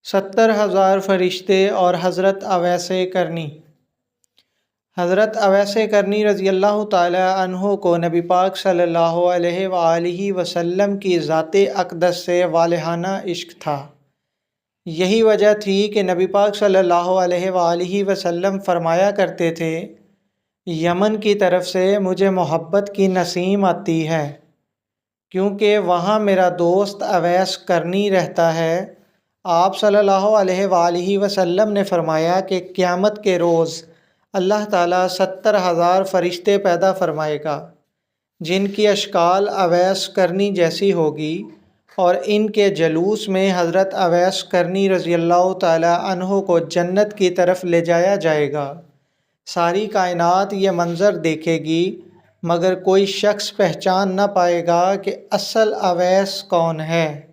70,000 فرشتے اور حضرت اویس کرنی۔ حضرت اویس کرنی رضی اللہ تعالی عنہ کو نبی پاک صلی اللہ علیہ وآلہ وسلم کی ذات اقدس سے والہانہ عشق تھا۔ یہی وجہ تھی کہ نبی پاک صلی اللہ علیہ وآلہ وسلم فرمایا کرتے تھے، یمن کی طرف سے مجھے محبت کی نسیم آتی ہے، کیونکہ وہاں میرا دوست اویس کرنی رہتا ہے۔ آپ صلی اللہ علیہ وآلہ وسلم نے فرمایا کہ قیامت کے روز اللہ تعالیٰ 70,000 فرشتے پیدا فرمائے گا، جن کی اشکال اویس کرنی جیسی ہوگی، اور ان کے جلوس میں حضرت اویس کرنی رضی اللہ تعالیٰ عنہ کو جنت کی طرف لے جایا جائے گا۔ ساری کائنات یہ منظر دیکھے گی، مگر کوئی شخص پہچان نہ پائے گا کہ اصل اویس کون ہے۔